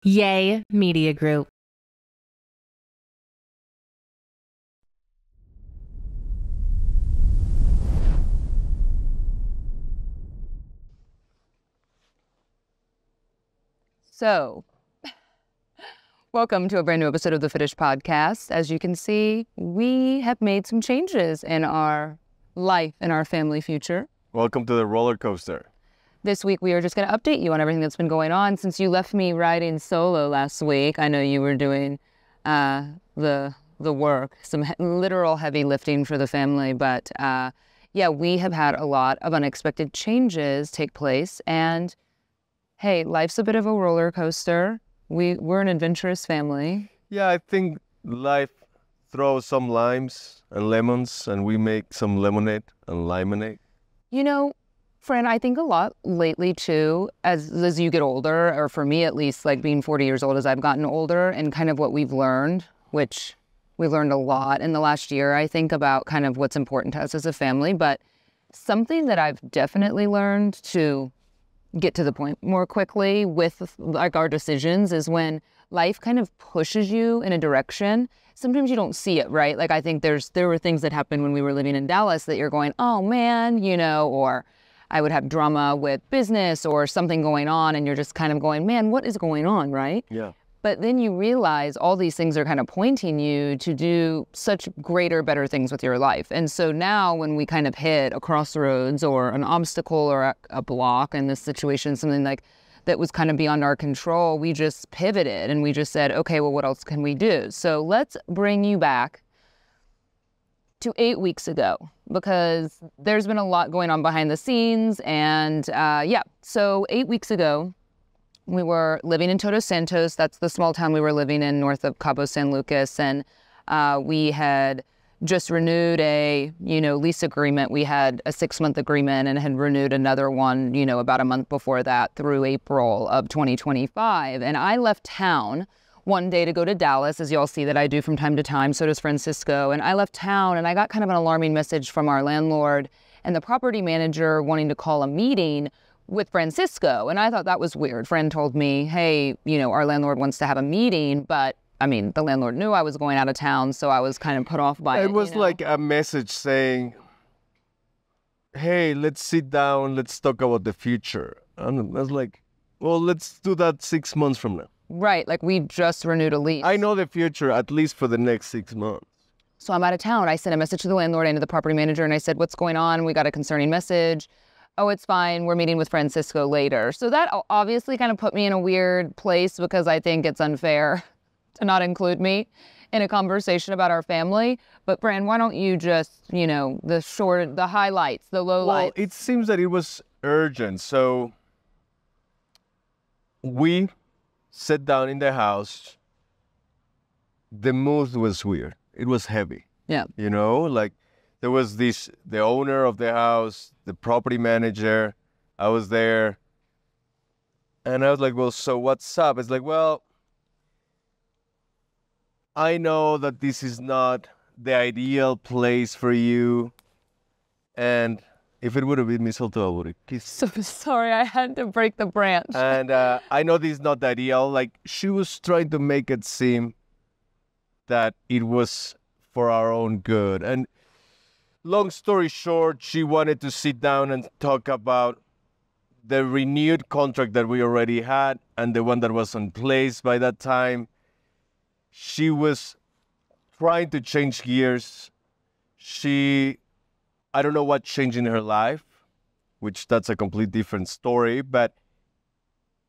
Yay, Media Group. So, welcome to a brand new episode of the Fitish Podcast. As you can see, we have made some changes in our life and our family future. Welcome to the roller coaster. This week, we are just going to update you on everything that's been going on. Since you left me riding solo last week, I know you were doing the work, some literal heavy lifting for the family. But yeah, we have had a lot of unexpected changes take place. And hey, life's a bit of a roller coaster. We're an adventurous family. Yeah, I think life throws some limes and lemons, and we make some lemonade and limonade. You know, friend, I think a lot lately too, as you get older, or for me at least, like being 40 years old as I've gotten older, and kind of what we've learned, which we learned a lot in the last year, I think, about kind of what's important to us as a family. But something that I've definitely learned to get to the point more quickly with like our decisions is when life kind of pushes you in a direction. Sometimes you don't see it, right? Like I think there were things that happened when we were living in Dallas that you're going, oh man, you know, or I would have drama with business or something going on and you're just kind of going, man, what is going on, right? Yeah. But then you realize all these things are kind of pointing you to do such greater, better things with your life. And so now when we kind of hit a crossroads or an obstacle or a block in this situation, something like that was kind of beyond our control, we just pivoted and we just said, okay, well, what else can we do? So let's bring you back to 8 weeks ago, because there's been a lot going on behind the scenes. And yeah, so 8 weeks ago, we were living in Todos Santos. That's the small town we were living in north of Cabo San Lucas. And we had just renewed a, lease agreement. We had a 6-month agreement and had renewed another one, about a month before that through April of 2025. And I left town one day to go to Dallas, as y'all see that I do from time to time. So does Francisco. And I left town and I got kind of an alarming message from our landlord and the property manager wanting to call a meeting with Francisco. And I thought that was weird. Friend told me, hey, our landlord wants to have a meeting, but I mean, the landlord knew I was going out of town, so I was kind of put off by it. It was like a message saying, hey, let's sit down, let's talk about the future. And I was like, well, let's do that 6 months from now. Right, like we just renewed a lease. I know the future, at least for the next 6 months. So I'm out of town. I sent a message to the landlord and to the property manager, and I said, what's going on? We got a concerning message. Oh, it's fine. We're meeting with Francisco later. So that obviously kind of put me in a weird place because I think it's unfair to not include me in a conversation about our family. But Fran, why don't you just, the highlights, the lowlights? Well, it seems that it was urgent. So we sat down in the house. The mood was weird. It was heavy. Yeah. Like there was the owner of the house, the property manager. I was there. And I was like, well, so what's up? It's like, well, I know that this is not the ideal place for you. And if it would have been mistletoe, I would have kissed. So sorry, I had to break the branch. And I know this is not the ideal. Like, she was trying to make it seem that it was for our own good. And long story short, she wanted to sit down and talk about the renewed contract that we already had and the one that was in place by that time. She was trying to change gears. I don't know what changed in her life, which that's a complete different story, but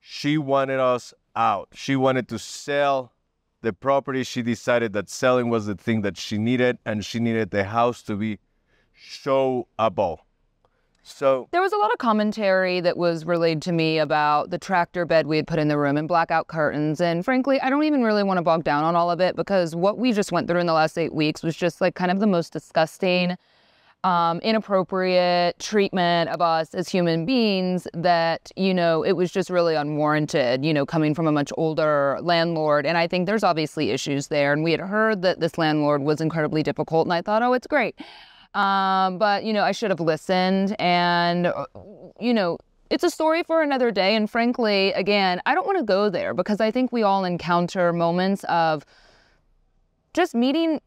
she wanted us out. She wanted to sell the property. She decided that selling was the thing that she needed, and she needed the house to be showable. So there was a lot of commentary that was relayed to me about the tractor bed we had put in the room and blackout curtains. And frankly, I don't even really want to bog down on all of it because what we just went through in the last 8 weeks was just like kind of the most disgusting, inappropriate treatment of us as human beings that, it was just really unwarranted, coming from a much older landlord. And I think there's obviously issues there. And we had heard that this landlord was incredibly difficult. And I thought, oh, it's great. But, I should have listened. And, it's a story for another day. And frankly, again, I don't want to go there because I think we all encounter moments of just meeting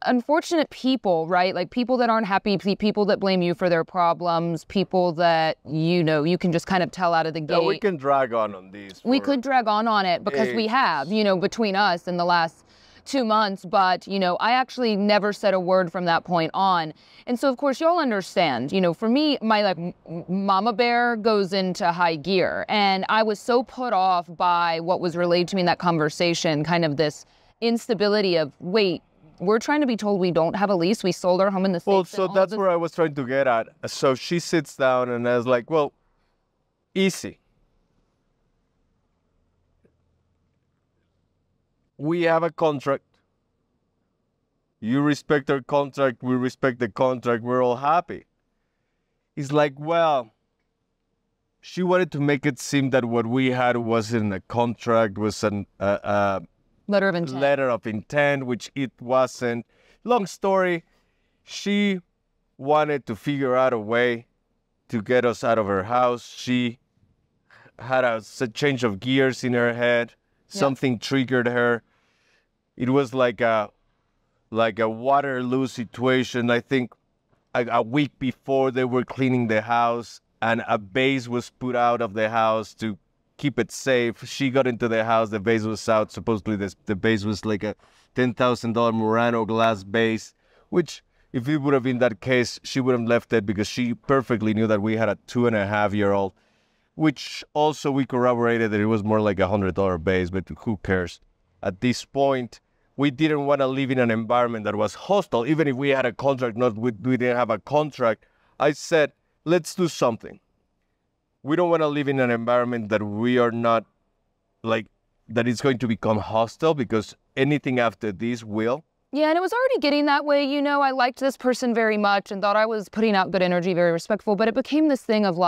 unfortunate people, right? Like people that aren't happy, people that blame you for their problems, people that, you can just kind of tell out of the gate. Yeah, we can drag on these. We could drag on it because we have, between us in the last 2 months, but, I actually never said a word from that point on. And so, of course, y'all understand, for me, my mama bear goes into high gear. And I was so put off by what was relayed to me in that conversation, kind of this instability of, wait, we're trying to be told we don't have a lease. We sold our home in the States. Well, so that's where I was trying to get at. So she sits down and I was like, well, easy. We have a contract. You respect our contract. We respect the contract. We're all happy. It's like, well, she wanted to make it seem that what we had wasn't a contract, was a letter of intent, which it wasn't. Long story, she wanted to figure out a way to get us out of her house. She had a change of gears in her head. Something triggered her. It was like a Waterloo situation. I think a week before they were cleaning the house and a vase was put out of the house to keep it safe. She got into the house, the vase was out. Supposedly the vase was like a $10,000 Murano glass vase, which if it would have been that case, she would have left it because she perfectly knew that we had a 2.5-year-old, which also we corroborated that it was more like $100 vase, but who cares? At this point, we didn't want to live in an environment that was hostile. Even if we had a contract, we didn't have a contract. I said, let's do something. We don't want to live in an environment that we are not, that it's going to become hostile, because anything after this will. Yeah, and it was already getting that way. I liked this person very much and thought I was putting out good energy, very respectful, but it became this thing of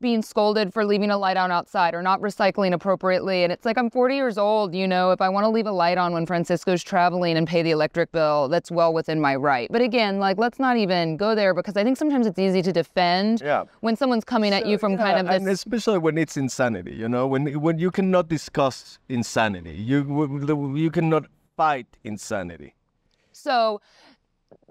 being scolded for leaving a light on outside or not recycling appropriately. And it's like, I'm 40 years old, if I want to leave a light on when Francisco's traveling and pay the electric bill, that's well within my right. But again, let's not even go there, because I think sometimes it's easy to defend when someone's coming at you from kind of this... And especially when it's insanity, when you cannot discuss insanity, you cannot fight insanity. So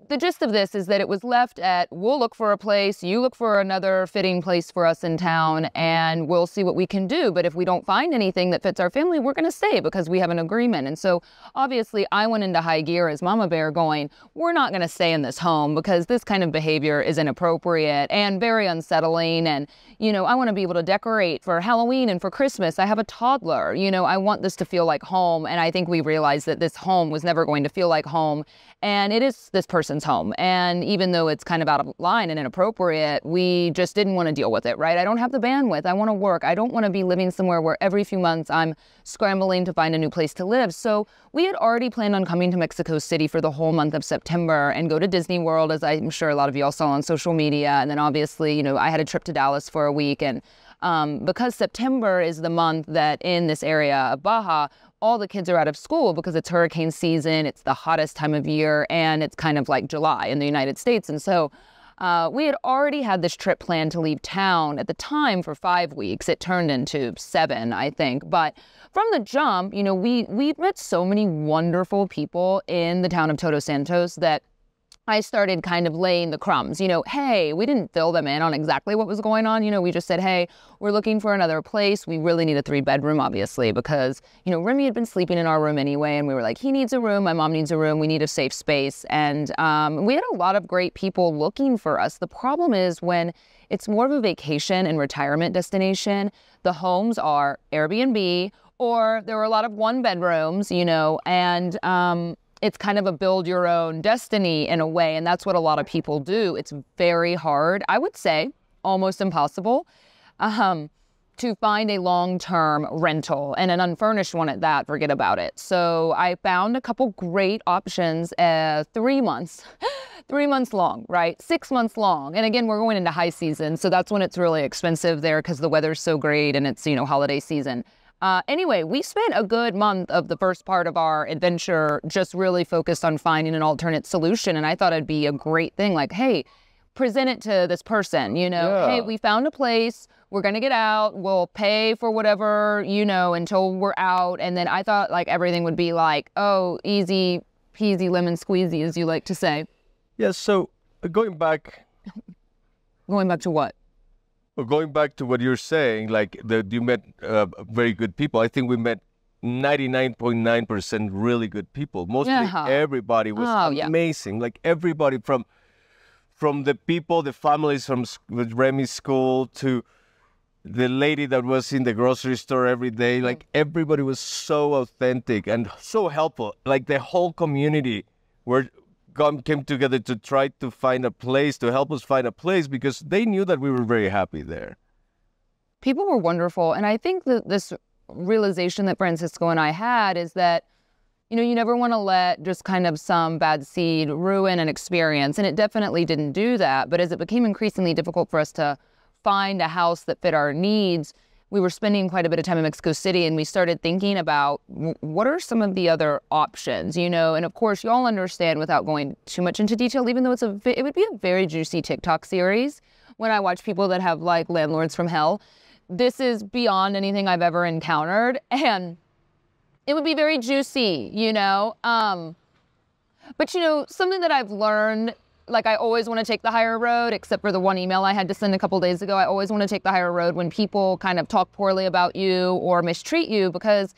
the gist of this is that it was left at, we'll look for a place, you look for another fitting place for us in town, and we'll see what we can do. But if we don't find anything that fits our family, we're going to stay because we have an agreement. And so obviously I went into high gear as Mama Bear going, we're not going to stay in this home because this kind of behavior is inappropriate and very unsettling. And, I want to be able to decorate for Halloween and for Christmas. I have a toddler, I want this to feel like home. And I think we realized that this home was never going to feel like home. And it is this person's home. And even though it's kind of out of line and inappropriate, we just didn't want to deal with it, right? I don't have the bandwidth. I want to work. I don't want to be living somewhere where every few months I'm scrambling to find a new place to live. So we had already planned on coming to Mexico City for the whole month of September and go to Disney World, as I'm sure a lot of y'all saw on social media. And then obviously, I had a trip to Dallas for a week. And because September is the month that in this area of Baja, all the kids are out of school because it's hurricane season, it's the hottest time of year, and it's kind of like July in the United States. And so we had already had this trip planned to leave town at the time for 5 weeks. It turned into 7, I think. But from the jump, we met so many wonderful people in the town of Todos Santos that I started kind of laying the crumbs, hey, we didn't fill them in on exactly what was going on. We just said, hey, we're looking for another place. We really need a 3-bedroom, obviously, because, Remy had been sleeping in our room anyway. And we were like, he needs a room. My mom needs a room. We need a safe space. And we had a lot of great people looking for us. The problem is when it's more of a vacation and retirement destination, the homes are Airbnb, or there were a lot of 1-bedrooms, and it's kind of a build your own destiny in a way. And that's what a lot of people do. It's very hard, I would say almost impossible, to find a long-term rental, and an unfurnished one at that, forget about it. So I found a couple great options, 3 months, 3 months long, right? 6 months long. And again, we're going into high season. So that's when it's really expensive there because the weather's so great and it's, holiday season. Anyway, we spent a good month of the first part of our adventure just really focused on finding an alternate solution. And I thought it'd be a great thing, hey, present it to this person, hey, we found a place. we're going to get out. We'll pay for whatever, until we're out. And then I thought like everything would be like, oh, easy peasy lemon squeezy, as you like to say. Yeah, so going back to what? Well, going back to what you're saying, like you met very good people. I think we met 99.9% really good people. Mostly everybody was amazing. Like everybody from the people, the families from Remy's school to the lady that was in the grocery store every day. Like everybody was so authentic and so helpful. Like the whole community came together to try to find a place, to help us find a place, because they knew that we were very happy there. People were wonderful. And I think that this realization that Francisco and I had is that, you never want to let just kind of some bad seed ruin an experience. And it definitely didn't do that. But as it became increasingly difficult for us to find a house that fit our needs, we were spending quite a bit of time in Mexico City, and we started thinking about what are some of the other options, And of course, y'all understand, without going too much into detail, even though it would be a very juicy TikTok series when I watch people that have like landlords from hell. This is beyond anything I've ever encountered, and it would be very juicy, But, something that I've learned, like I always want to take the higher road, except for the one email I had to send a couple days ago. I always want to take the higher road when people kind of talk poorly about you or mistreat you, because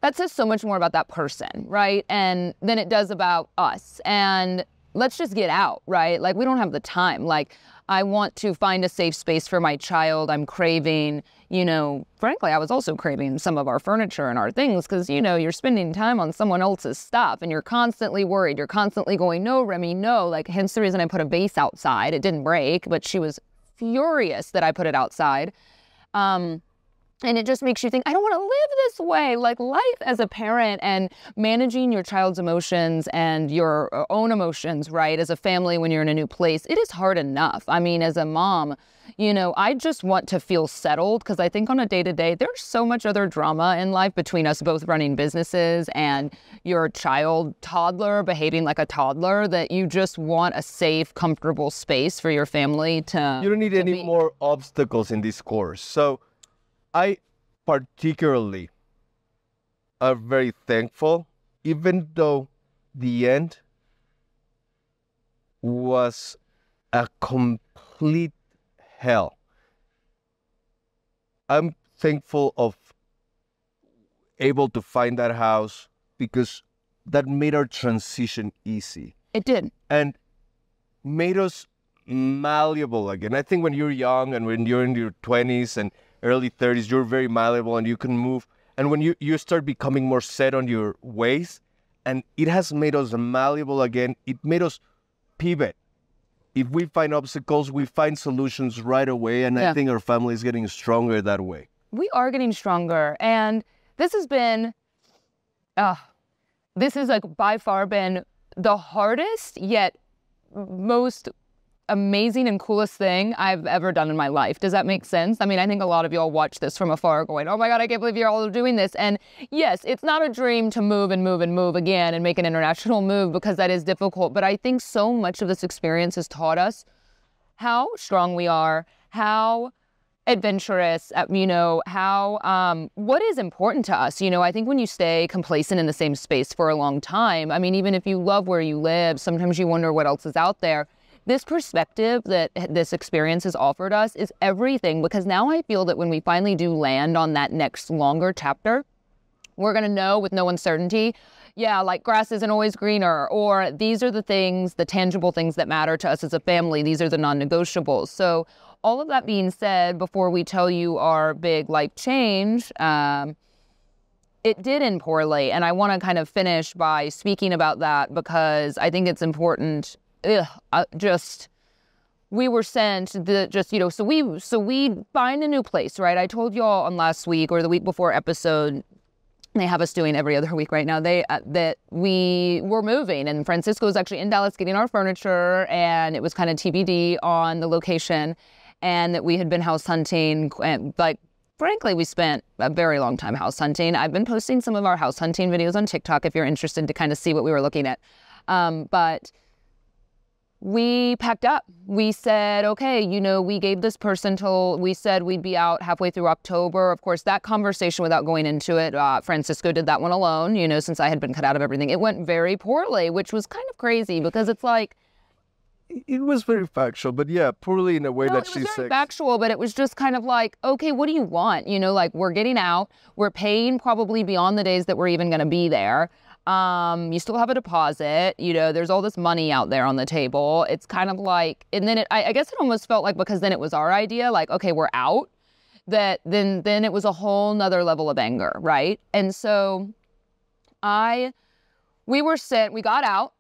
that says so much more about that person, right? And than it does about us. And let's just get out, right? Like we don't have the time. Like I want to find a safe space for my child. I'm craving, frankly, I was also craving some of our furniture and our things because, you're spending time on someone else's stuff and you're constantly worried. You're constantly going, no, Remy, no. Like, hence the reason I put a vase outside. It didn't break, but she was furious that I put it outside. And it just makes you think, I don't want to live this way. Like life as a parent and managing your child's emotions and your own emotions, right? As a family, when you're in a new place, it is hard enough. I mean, as a mom, I just want to feel settled because I think on a day-to-day, there's so much other drama in life between us both running businesses and your toddler behaving like a toddler, that you just want a safe, comfortable space for your family to. You don't need any more obstacles in this course. So I particularly are very thankful, even though the end was a complete hell. I'm thankful of able to find that house because that made our transition easy. It did. And made us malleable again. I think when you're young and when you're in your 20s and early 30s, you're very malleable and you can move. And when you start becoming more set on your ways, and it has made us malleable again, it made us pivot. If we find obstacles, we find solutions right away. And I think our family is getting stronger that way. We are getting stronger. And this has been, this has like by far been the hardest yet most amazing and coolest thing I've ever done in my life. Does that make sense? I mean, I think a lot of y'all watch this from afar going, oh my God, I can't believe you're all doing this. And yes, it's not a dream to move and move and move again and make an international move because that is difficult. But I think so much of this experience has taught us how strong we are, how adventurous, how, what is important to us. I think when you stay complacent in the same space for a long time, I mean, even if you love where you live, sometimes you wonder what else is out there. This perspective that this experience has offered us is everything, because now I feel that when we finally do land on that next longer chapter, we're going to know with no uncertainty, like grass isn't always greener, or these are the things, the tangible things that matter to us as a family. These are the non-negotiables. So all of that being said, before we tell you our big life change, it did end poorly. And I want to kind of finish by speaking about that because I think it's important. We were sent so we find a new place, right? I told y'all on last week or the week before episode, they have us doing every other week right now, that we were moving, and Francisco was actually in Dallas getting our furniture, and it was kind of TBD on the location, and that we had been house hunting, and frankly, we spent a very long time house hunting. I've been posting some of our house hunting videos on TikTok if you're interested to kind of see what we were looking at. But we packed up. We said, okay, we gave this person till we said we'd be out halfway through October. Of course, that conversation, without going into it, Francisco did that one alone, since I had been cut out of everything. It went very poorly, which was kind of crazy because it's like, it was very factual, but yeah, poorly in a way that she said. It was very factual, but it was just kind of like, okay, what do you want? Like we're getting out, we're paying probably beyond the days that we're even going to be there. You still have a deposit, there's all this money out there on the table. It's kind of like, and then I guess it almost felt like, because then it was our idea, like, okay, we're out, that then it was a whole nother level of anger. Right. And so we got out,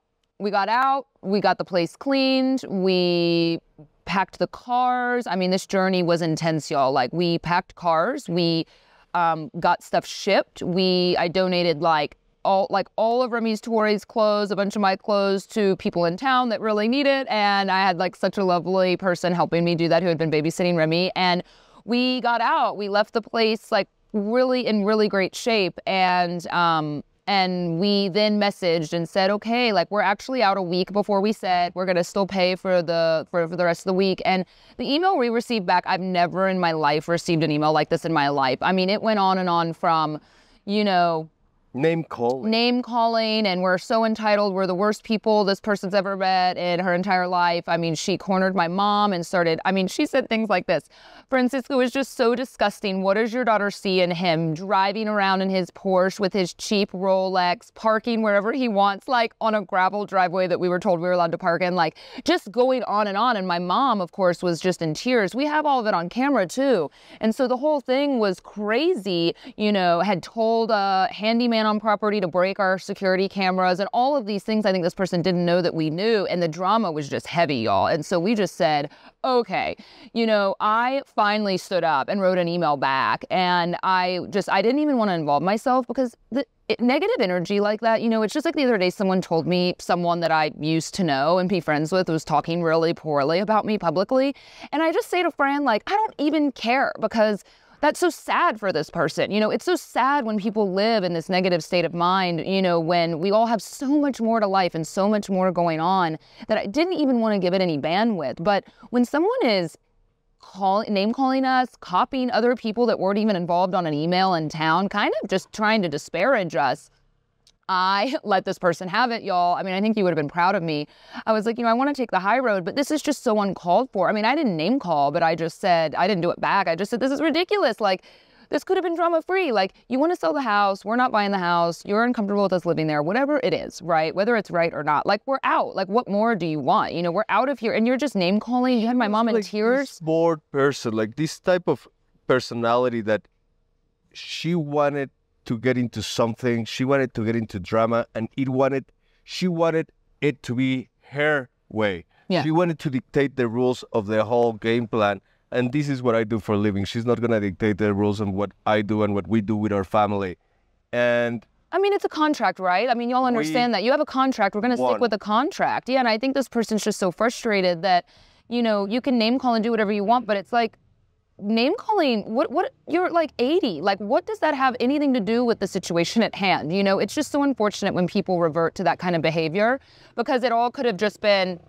we got the place cleaned. We packed the cars. I mean, this journey was intense, y'all. Like we packed cars, we, got stuff shipped. I donated all of Remy's, Tori's clothes, a bunch of my clothes to people in town that really need it. And I had such a lovely person helping me do that who had been babysitting Remy. And we got out. We left the place really in really great shape. And we then messaged and said, okay, we're actually out a week before we said we're going to still pay for the rest of the week. And the email we received back, I've never in my life received an email like this in my life. I mean, it went on and on from, name calling, and we're so entitled. We're the worst people this person's ever met in her entire life. I mean, she cornered my mom and she said things like this. Francisco is just so disgusting. What does your daughter see in him? Driving around in his Porsche with his cheap Rolex, parking wherever he wants, on a gravel driveway that we were told we were allowed to park in, just going on. And my mom, of course, was just in tears. We have all of it on camera too. And so the whole thing was crazy, had told a handyman on property to break our security cameras and all of these things. I think this person didn't know that we knew, and the drama was just heavy, y'all. And so we just said, okay, I finally stood up and wrote an email back, and I didn't even want to involve myself because negative energy like that, it's just like the other day someone told me, someone that I used to know and be friends with was talking really poorly about me publicly. And I just say to Fran, I don't even care, because that's so sad for this person. It's so sad when people live in this negative state of mind, when we all have so much more to life and so much more going on, that I didn't even want to give it any bandwidth. But when someone is name calling us, copying other people that weren't even involved on an email in town, kind of just trying to disparage us, I let this person have it, y'all. I mean, I think you would have been proud of me. I was like, I want to take the high road, but this is just so uncalled for. I mean, I didn't name call, but I just said, I didn't do it back. I just said, this is ridiculous. This could have been drama-free. You want to sell the house. We're not buying the house. You're uncomfortable with us living there. Whatever it is, right? Whether it's right or not. We're out. What more do you want? We're out of here. And you're just name calling. You had my mom in tears. This bored person, this type of personality that she wanted to get into something. She wanted to get into drama, and she wanted it to be her way. Yeah. She wanted to dictate the rules of the whole game plan. And this is what I do for a living. She's not going to dictate the rules on what I do and what we do with our family. And I mean, it's a contract, right? I mean, y'all understand that. You have a contract. We're going to stick with the contract. Yeah, and I think this person's just so frustrated that, you can name call and do whatever you want, but it's name calling, what you're 80. What does that have anything to do with the situation at hand? It's just so unfortunate when people revert to that kind of behavior, because it all could have just been,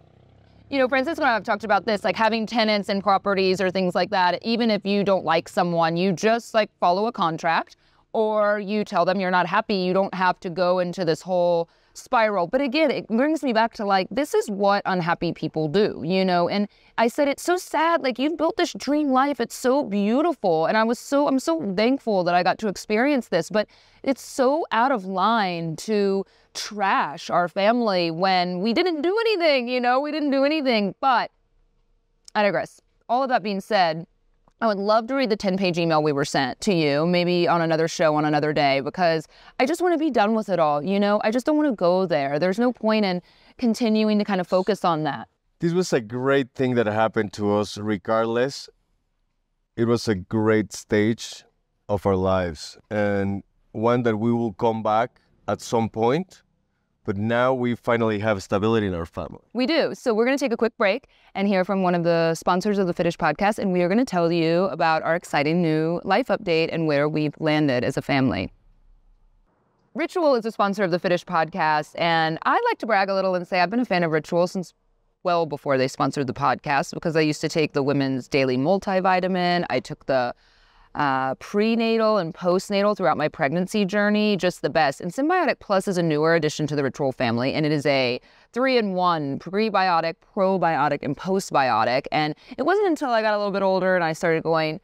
Francisco and I have talked about this, having tenants in properties or things like that. Even if you don't like someone, you just follow a contract, or you tell them you're not happy. You don't have to go into this whole spiral. But again, it brings me back to this is what unhappy people do, and I said, it's so sad. You've built this dream life. It's so beautiful. And I'm so thankful that I got to experience this, but it's so out of line to trash our family when we didn't do anything, we didn't do anything. But I digress. All of that being said, I would love to read the 10-page email we were sent to you, maybe on another show on another day, because I just want to be done with it all. I just don't want to go there. There's no point in continuing to kind of focus on that. This was a great thing that happened to us regardless. It was a great stage of our lives, and one that we will come back at some point. But now we finally have stability in our family. We do. So we're going to take a quick break and hear from one of the sponsors of the Fitish Podcast. And we are going to tell you about our exciting new life update and where we've landed as a family. Ritual is a sponsor of the Fitish Podcast. And I like to brag a little and say I've been a fan of Ritual since well before they sponsored the podcast, because I used to take the women's daily multivitamin. I took the prenatal and postnatal throughout my pregnancy journey, just the best. And Symbiotic Plus is a newer addition to the Ritual family, and it is a 3-in-1 prebiotic, probiotic, and postbiotic. And it wasn't until I got a little bit older and I started going,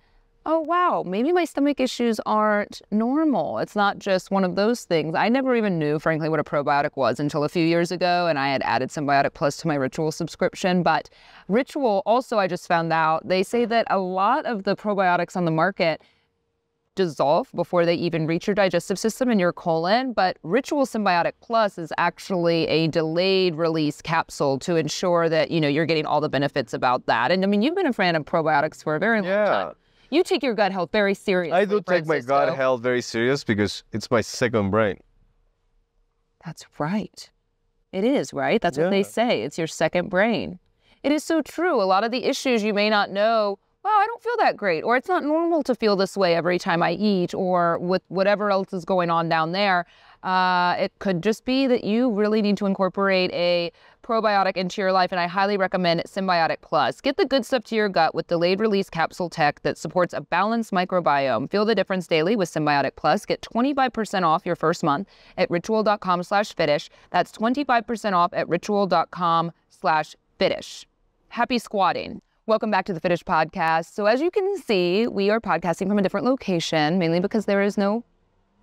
oh, wow, maybe my stomach issues aren't normal. It's not just one of those things. I never even knew, frankly, what a probiotic was until a few years ago, and I had added Symbiotic Plus to my Ritual subscription. But Ritual, also, I just found out, they say that a lot of the probiotics on the market dissolve before they even reach your digestive system and your colon. But Ritual Symbiotic Plus is actually a delayed release capsule to ensure that, you know, you're getting all the benefits about that. And I mean, you've been a fan of probiotics for a very long time. You take your gut health very seriously. I do take my gut health very serious because it's my second brain. That's right. It is, right? That's what they say. It's your second brain. It is so true. A lot of the issues you may not know, wow, I don't feel that great, or it's not normal to feel this way every time I eat, or with whatever else is going on down there. It could just be that you really need to incorporate a probiotic into your life, and I highly recommend Symbiotic Plus. Get the good stuff to your gut with delayed release capsule tech that supports a balanced microbiome. Feel the difference daily with Symbiotic Plus. Get 25% off your first month at ritual.com/Fitish. That's 25% off at ritual.com/Fitish. Happy squatting. Welcome back to the Fitish Podcast. So as you can see, we are podcasting from a different location, mainly because there is no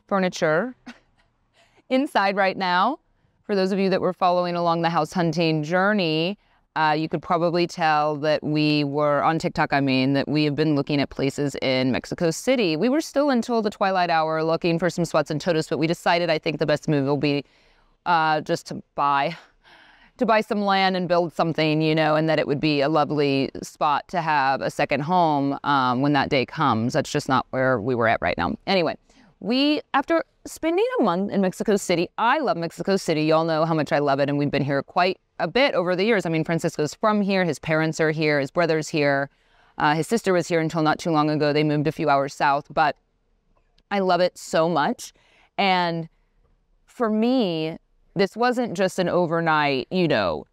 furniture inside right now. For those of you that were following along the house hunting journey, you could probably tell that we were on TikTok. That we have been looking at places in Mexico City. We were still until the twilight hour looking for some spots in Todos, but we decided I think the best move will be just to buy some land and build something, you know, and that it would be a lovely spot to have a second home when that day comes. That's just not where we were at right now. Anyway, after spending a month in Mexico City, I love Mexico City. Y'all know how much I love it, and we've been here quite a bit over the years. I mean, Francisco's from here. His parents are here. His brother's here. His sister was here until not too long ago. They moved a few hours south, but I love it so much. And for me, this wasn't just an overnight, you know,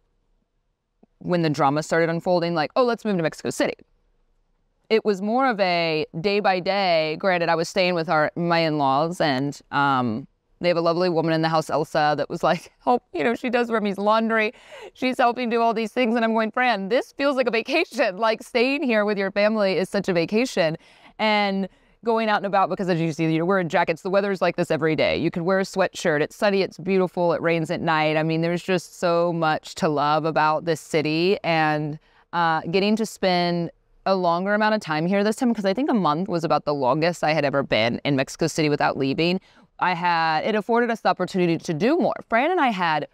when the drama started unfolding, like, oh, let's move to Mexico City. It was more of a day by day. Granted, I was staying with my in-laws, and they have a lovely woman in the house, Elsa, that was like, help, you know, she does Remy's laundry. She's helping do all these things. And I'm going, Fran, this feels like a vacation. Like, staying here with your family is such a vacation. And going out and about, because as you see, you're wearing jackets. The weather's like this every day. You could wear a sweatshirt. It's sunny. It's beautiful. It rains at night. I mean, there's just so much to love about this city, and getting to spend a longer amount of time here this time, because I think a month was about the longest I had ever been in Mexico City without leaving. It afforded us the opportunity to do more. Fran and I had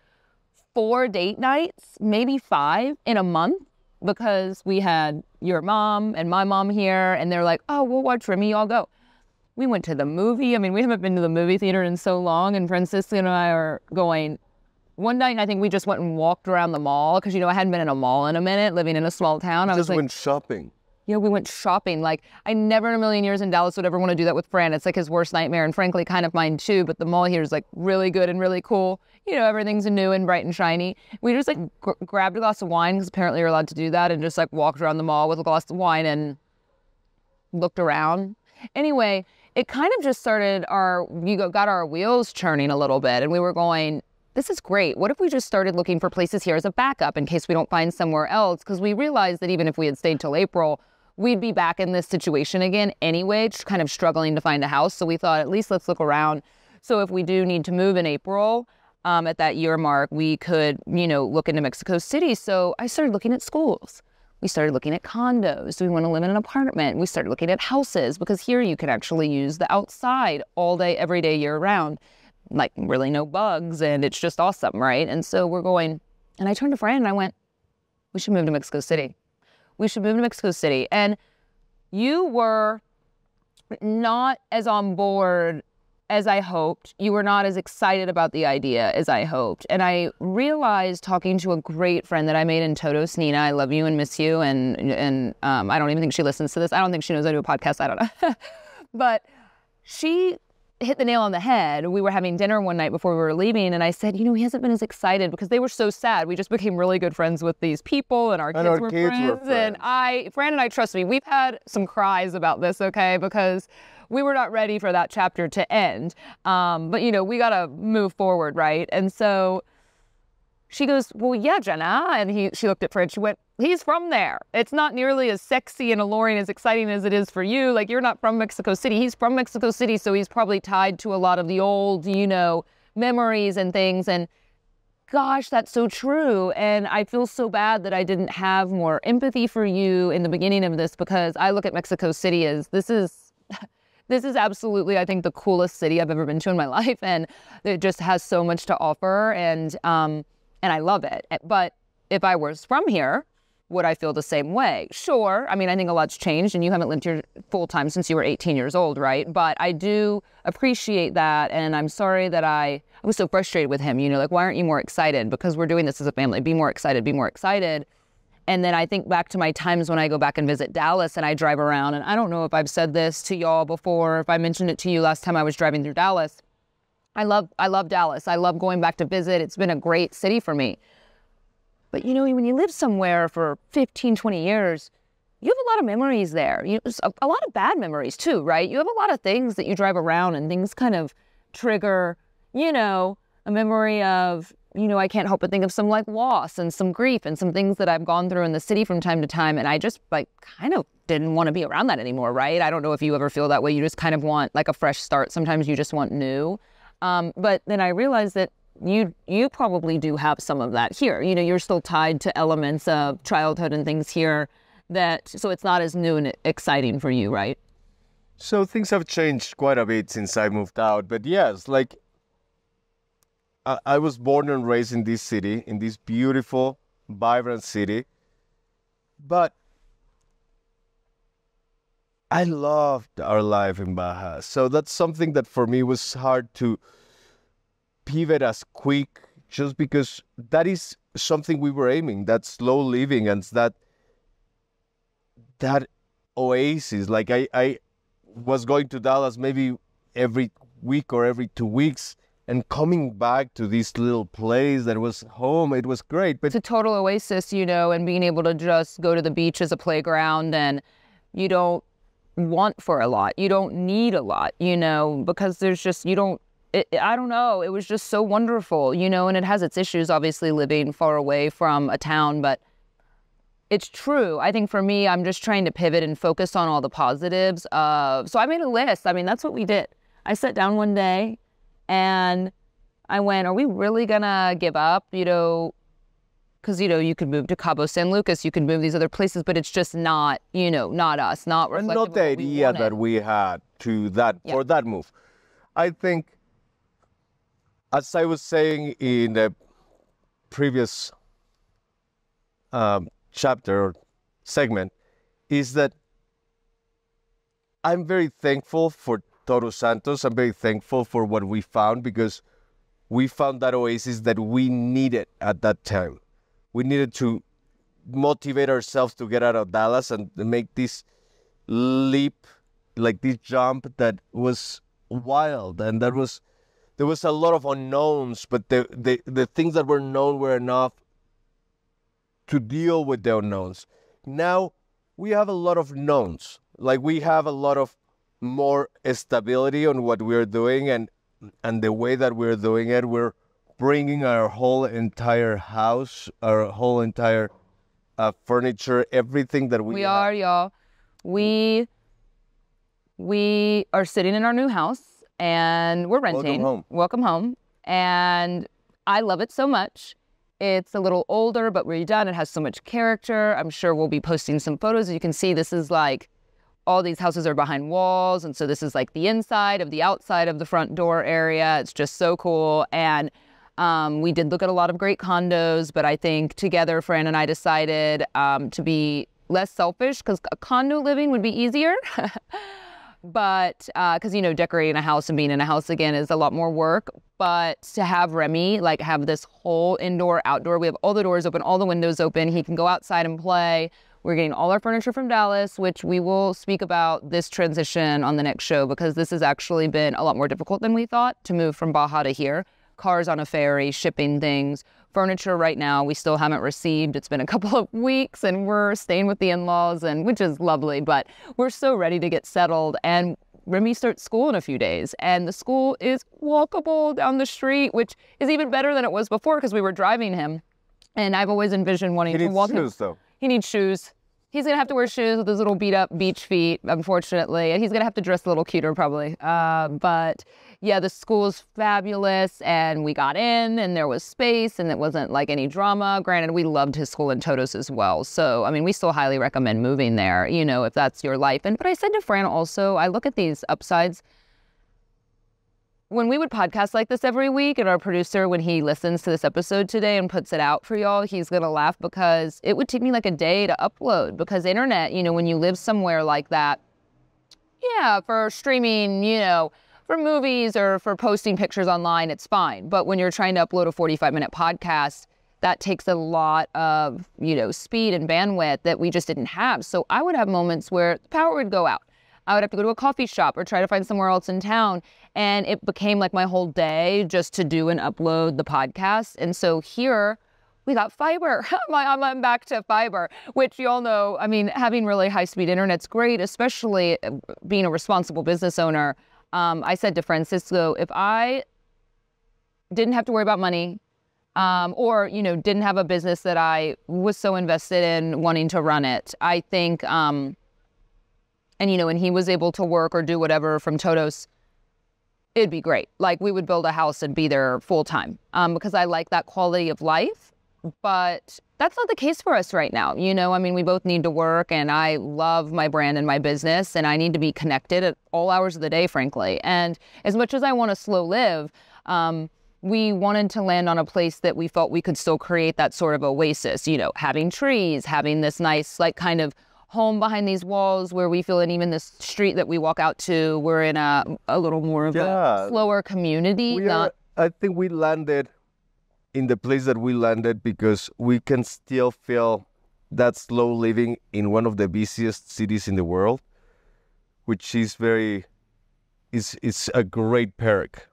4 date nights, maybe 5 in a month, because we had your mom and my mom here, and they're like, oh, we'll watch Remy, y'all go. We went to the movie. I mean, we haven't been to the movie theater in so long, and Francisco and I are going. One night, I think we just went and walked around the mall, because, you know, I hadn't been in a mall in a minute, living in a small town. I just went shopping. Yeah, we went shopping. Like, I never in a million years in Dallas would ever want to do that with Fran. It's like his worst nightmare, and frankly, kind of mine too. But the mall here is like really good and really cool. You know, everything's new and bright and shiny. We just like grabbed a glass of wine, because apparently you're allowed to do that, and just like walked around the mall with a glass of wine and looked around. Anyway, it kind of just started got our wheels churning a little bit, and we were going, this is great. What if we just started looking for places here as a backup in case we don't find somewhere else? Because we realized that even if we had stayed till April, we'd be back in this situation again anyway, just kind of struggling to find a house. So we thought, at least let's look around. So if we do need to move in April, at that year mark, we could, you know, look into Mexico City. So I started looking at schools. We started looking at condos. Do we want to live in an apartment? We started looking at houses, because here you can actually use the outside all day, every day, year round. Like, really no bugs, and it's just awesome, right? And so we're going, and I turned to Fran and I went, we should move to Mexico City. We should move to Mexico City. And you were not as on board as I hoped. You were not as excited about the idea as I hoped. And I realized, talking to a great friend that I made in Todos, Nina, I love you and miss you. And I don't even think she listens to this. I don't think she knows I do a podcast. I don't know. But she hit the nail on the head. We were having dinner one night before we were leaving, and I said, you know, he hasn't been as excited because they were so sad. We just became really good friends with these people, and our kids were friends. And Fran and I, trust me, we've had some cries about this, okay, because we were not ready for that chapter to end. But, you know, we got to move forward, right? And so she goes, well, yeah, Jenna. And she looked at Fred. She went, he's from there. It's not nearly as sexy and alluring, as exciting as it is for you. Like, you're not from Mexico City. He's from Mexico City, so he's probably tied to a lot of the old, you know, memories and things. And gosh, that's so true. And I feel so bad that I didn't have more empathy for you in the beginning of this, because I look at Mexico City as this is absolutely, I think, the coolest city I've ever been to in my life. And it just has so much to offer. And I love it. But if I was from here, would I feel the same way? Sure. I mean, I think a lot's changed, and you haven't lived here full time since you were 18 years old, right? But I do appreciate that. And I'm sorry that I was so frustrated with him, you know, like, why aren't you more excited? Because we're doing this as a family. Be more excited, be more excited. And then I think back to my times when I go back and visit Dallas and I drive around. And I don't know if I've said this to y'all before, if I mentioned it to you last time I was driving through Dallas. I love Dallas. I love going back to visit. It's been a great city for me. But, you know, when you live somewhere for 15, 20 years, you have a lot of memories there. A lot of bad memories too, right? You have a lot of things that you drive around, and things kind of trigger, you know, a memory of, you know, I can't help but think of some like loss and some grief and some things that I've gone through in the city from time to time. And I just like kind of didn't want to be around that anymore, right? I don't know if you ever feel that way. You just kind of want like a fresh start. Sometimes you just want new. But then I realized that you probably do have some of that here. You know, you're still tied to elements of childhood and things here so it's not as new and exciting for you, right? So things have changed quite a bit since I moved out. But yes, like I was born and raised in this city, in this beautiful, vibrant city. But I loved our life in Baja. So that's something that for me was hard to pivot as quick, just because that is something we were aiming, that slow living and that oasis. Like I was going to Dallas maybe every week or every 2 weeks and coming back to this little place that was home. It was great. But it's a total oasis, you know, and being able to just go to the beach as a playground, and you don't want for a lot. You don't need a lot, you know, because there's just, I don't know. It was just so wonderful, you know, and it has its issues, obviously, living far away from a town, but it's true. I think for me, I'm just trying to pivot and focus on all the positives so I made a list. I mean, that's what we did. I sat down one day and I went, are we really gonna give up, you know, because, you know, you could move to Cabo San Lucas, you could move these other places, but it's just not, you know, not us, not reflective not the idea that we had to that, for that move. I think, as I was saying in the previous chapter or segment, is that I'm very thankful for Todos Santos. I'm very thankful for what we found, because we found that oasis that we needed at that time. We needed to motivate ourselves to get out of Dallas and make this leap, like this jump that was wild. And there was a lot of unknowns, but the things that were known were enough to deal with the unknowns. Now we have a lot of knowns. Like, we have a lot of more stability on what we're doing, and the way that we're doing it, we're bringing our whole entire house, our whole entire furniture, everything that we have. are, y'all. We are sitting in our new house, and we're renting. Welcome home. And I love it so much. It's a little older, but redone. It has so much character. I'm sure we'll be posting some photos. As you can see, this is like, all these houses are behind walls. And so this is like the inside of the outside of the front door area. It's just so cool. And we did look at a lot of great condos, but I think together, Fran and I decided to be less selfish, because a condo living would be easier. But because, you know, decorating a house and being in a house again is a lot more work. But to have Remy, like, have this whole indoor, outdoor, we have all the doors open, all the windows open. He can go outside and play. We're getting all our furniture from Dallas, which we will speak about this transition on the next show, because this has actually been a lot more difficult than we thought to move from Baja to here. Cars on a ferry, shipping things. Furniture right now we still haven't received. It's been a couple of weeks and we're staying with the in-laws, and which is lovely, but we're so ready to get settled. And Remy starts school in a few days, and the school is walkable down the street, which is even better than it was before because we were driving him. And I've always envisioned wanting to walk him. He needs shoes, though. He needs shoes. He's going to have to wear shoes with his little beat-up beach feet, unfortunately. And he's going to have to dress a little cuter, probably. But, yeah, the school's fabulous. And we got in, and there was space, and it wasn't, like, any drama. Granted, we loved his school in Todos as well. So, I mean, we still highly recommend moving there, you know, if that's your life. But I said to Fran also, I look at these upsides. When we would podcast like this every week, and our producer, when he listens to this episode today and puts it out for y'all, he's going to laugh because it would take me like a day to upload, because internet, you know, when you live somewhere like that, yeah, for streaming, you know, for movies or for posting pictures online, it's fine. But when you're trying to upload a 45-minute podcast, that takes a lot of, you know, speed and bandwidth that we just didn't have. So I would have moments where the power would go out. I would have to go to a coffee shop or try to find somewhere else in town. And it became like my whole day just to do and upload the podcast. And so here we got fiber. I'm back to fiber, which you all know, I mean, having really high-speed internet's great, especially being a responsible business owner. I said to Francisco, if I didn't have to worry about money, or, you know, didn't have a business that I was so invested in wanting to run it, I think... And, you know, and he was able to work or do whatever from Todos, it'd be great. Like, we would build a house and be there full time, because I like that quality of life. But that's not the case for us right now. You know, I mean, we both need to work, and I love my brand and my business, and I need to be connected at all hours of the day, frankly. And as much as I want to slow live, we wanted to land on a place that we felt we could still create that sort of oasis, you know, having trees, having this nice, like, kind of home behind these walls where we feel, and even this street that we walk out to, we're in a little more of a slower community. I think we landed in the place that we landed because we can still feel that slow living in one of the busiest cities in the world, which is it's a great perk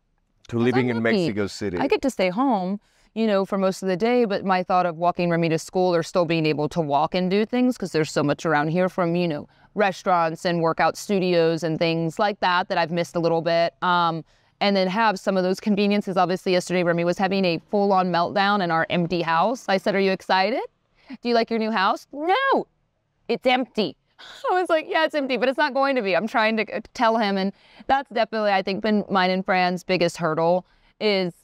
to living in Mexico City. I get to stay home, you know, for most of the day, but my thought of walking Remy to school or still being able to walk and do things, because there's so much around here from, you know, restaurants and workout studios and things like that I've missed a little bit. And then have some of those conveniences. Obviously, yesterday, Remy was having a full-on meltdown in our empty house. I said, "Are you excited? Do you like your new house?" "No, it's empty." I was like, "Yeah, it's empty, but it's not going to be." I'm trying to tell him, and that's definitely, I think, been mine and Fran's biggest hurdle is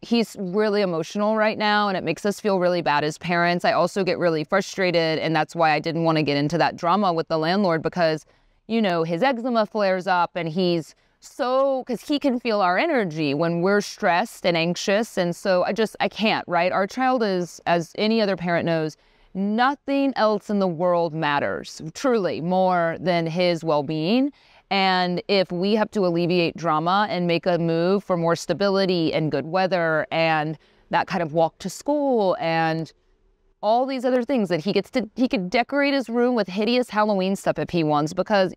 he's really emotional right now, and it makes us feel really bad as parents. I also get really frustrated, and that's why I didn't want to get into that drama with the landlord, because, you know, his eczema flares up, and he's so, because he can feel our energy when we're stressed and anxious, and so I can't, right? Our child is, as any other parent knows, nothing else in the world matters, truly, more than his well-being. And if we have to alleviate drama and make a move for more stability and good weather and that kind of walk to school and all these other things that he could decorate his room with hideous Halloween stuff if he wants, because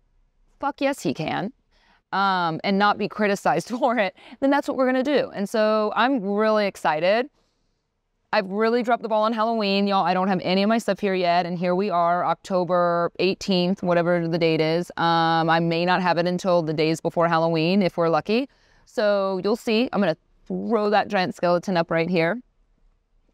fuck yes, he can, and not be criticized for it, then that's what we're going to do. And so I'm really excited. I've really dropped the ball on Halloween, y'all. I don't have any of my stuff here yet, and here we are, October 18th, whatever the date is. I may not have it until the days before Halloween, if we're lucky. So you'll see. I'm going to throw that giant skeleton up right here.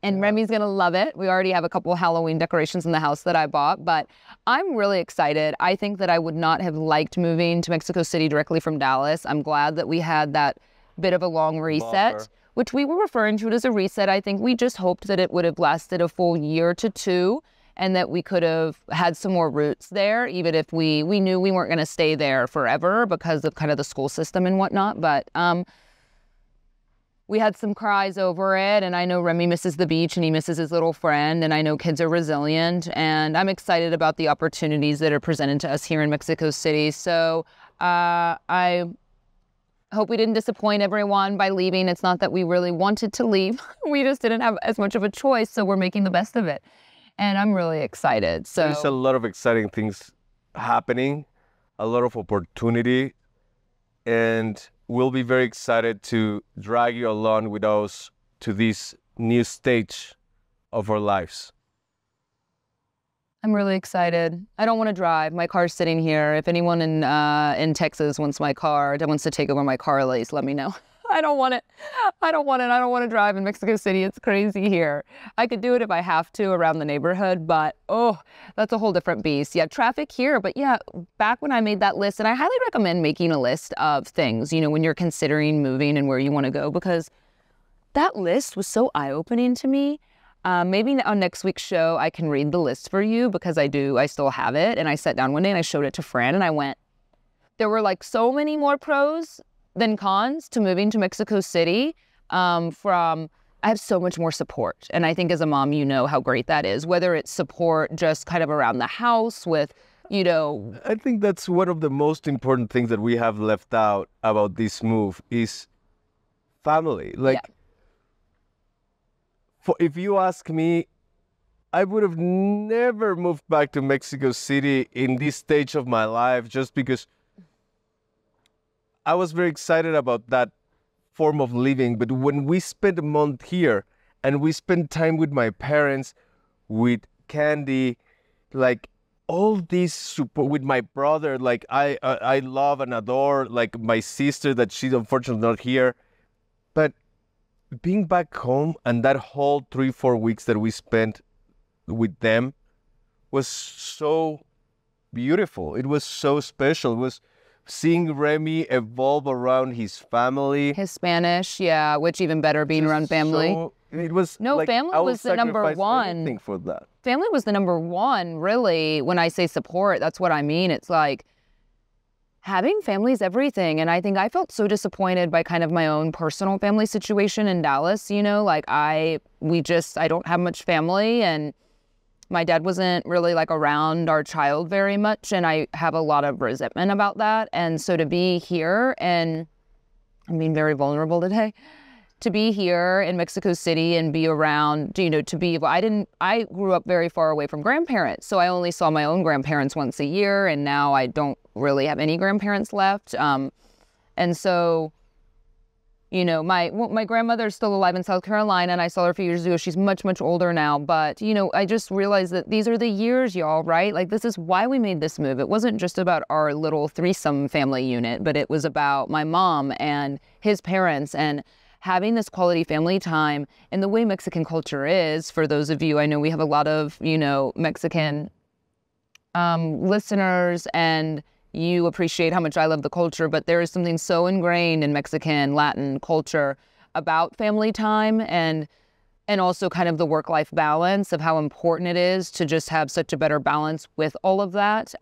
And Remy's going to love it. We already have a couple of Halloween decorations in the house that I bought, but I'm really excited. I think that I would not have liked moving to Mexico City directly from Dallas. I'm glad that we had that bit of a long reset, which we were referring to it as a reset. I think we just hoped that it would have lasted a full year to two, and that we could have had some more roots there, even if we knew we weren't going to stay there forever because of kind of the school system and whatnot. But we had some cries over it, and I know Remy misses the beach and he misses his little friend, and I know kids are resilient, and I'm excited about the opportunities that are presented to us here in Mexico City. So I hope we didn't disappoint everyone by leaving. It's not that we really wanted to leave. We just didn't have as much of a choice, so we're making the best of it. And I'm really excited. So there's a lot of exciting things happening, a lot of opportunity, and we'll be very excited to drag you along with us to this new stage of our lives. I'm really excited. I don't want to drive. My car's sitting here. If anyone in Texas wants my car, that wants to take over my car lease, let me know. I don't want it. I don't want to drive in Mexico City. It's crazy here. I could do it if I have to around the neighborhood, but that's a whole different beast. Yeah, traffic here. But yeah, back when I made that list, and I highly recommend making a list of things, when you're considering moving and where you want to go, because that list was so eye-opening to me. Maybe on next week's show, I can read the list for you because I still have it. And I sat down one day and I showed it to Fran and I went, there were like so many more pros than cons to moving to Mexico City. I have so much more support. And I think as a mom, you know how great that is, whether it's support just kind of around the house with, I think that's one of the most important things that we have left out about this move is family. If you ask me, I would have never moved back to Mexico City in this stage of my life just because I was very excited about that form of living. But when we spent a month here and we spent time with my parents, with Candy, like all this support with my brother, like I love and adore, like my sister that she's unfortunately not here. But being back home and that whole 3-4 weeks that we spent with them was so beautiful. It was so special. It was seeing Remy evolve around his family. His Spanish, yeah, which even better being around family. It was family was the number one. Anything for that. Family was the number one, really. When I say support, that's what I mean. It's like having family is everything. And I think I felt so disappointed by kind of my own personal family situation in Dallas, I don't have much family and my dad wasn't really like around our child very much. And I have a lot of resentment about that. And so to be here, and I'm being very vulnerable today, to be here in Mexico City and be around, I grew up very far away from grandparents. So I only saw my own grandparents once a year. And now I don't really have any grandparents left. And so, my grandmother's still alive in South Carolina and I saw her a few years ago. She's much, much older now. But, I just realized that these are the years, y'all, right? Like this is why we made this move. It wasn't just about our little threesome family unit, but it was about my mom and his parents and having this quality family time. And the way Mexican culture is, for those of you, I know we have a lot of, Mexican listeners, and you appreciate how much I love the culture, but there is something so ingrained in Mexican, Latin culture about family time and also kind of the work-life balance of how important it is to just have such a better balance with all of that.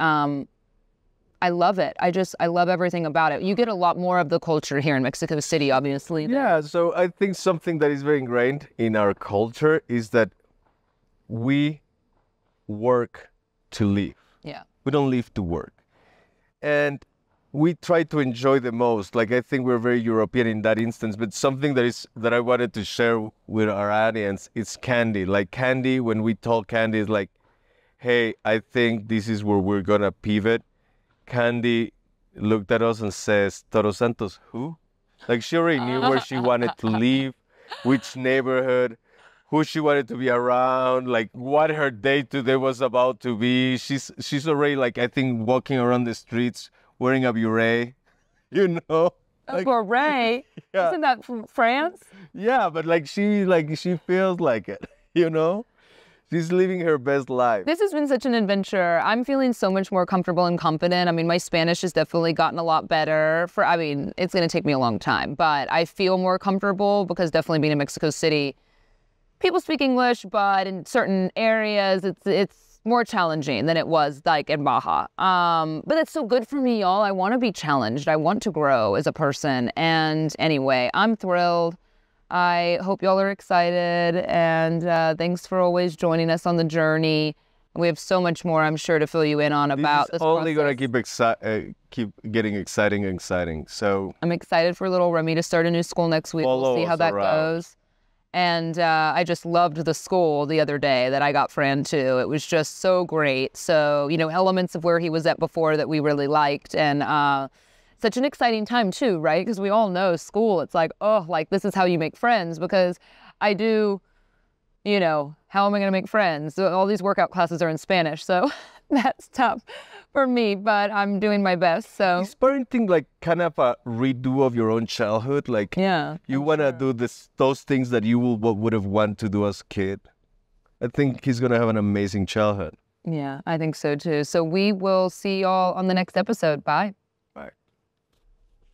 I love it. I love everything about it. You get a lot more of the culture here in Mexico City, obviously. Yeah, so I think something that is very ingrained in our culture is that we work to live. Yeah. We don't live to work. And we try to enjoy the most. Like, I think we're very European in that instance, but something that I wanted to share with our audience is Candy. Like Candy, when we told Candy, is like, hey, I think this is where we're going to pivot. Candy looked at us and says, Todos Santos, who? Like she already knew where she wanted to live, which neighborhood, who she wanted to be around, like what her day today was about to be. She's already like, I think, walking around the streets wearing a beret, A beret? Yeah. Isn't that from France? Yeah, but she feels like it, She's living her best life. This has been such an adventure. I'm feeling so much more comfortable and confident. I mean, my Spanish has definitely gotten a lot better. It's going to take me a long time, but I feel more comfortable because definitely being in Mexico City, people speak English, but in certain areas, it's more challenging than it was like in Baja. But it's so good for me, y'all. I want to be challenged. I want to grow as a person. And anyway, I'm thrilled. I hope y'all are excited, and thanks for always joining us on the journey. We have so much more, I'm sure, to fill you in on about this only process. going to keep getting exciting. So I'm excited for little Remy to start a new school next week. We'll see how that goes. And I just loved the school the other day that I got Fran to. It was just so great. So, elements of where he was at before that we really liked. And such an exciting time too, right? Because we all know school, it's like, oh, like this is how you make friends. Because I do, how am I going to make friends? So all these workout classes are in Spanish. So that's tough for me, but I'm doing my best. So is parenting like kind of a redo of your own childhood? Like, yeah, you want to do those things that you would have wanted to do as a kid. I think he's going to have an amazing childhood. Yeah, I think so too. So we will see y'all on the next episode. Bye.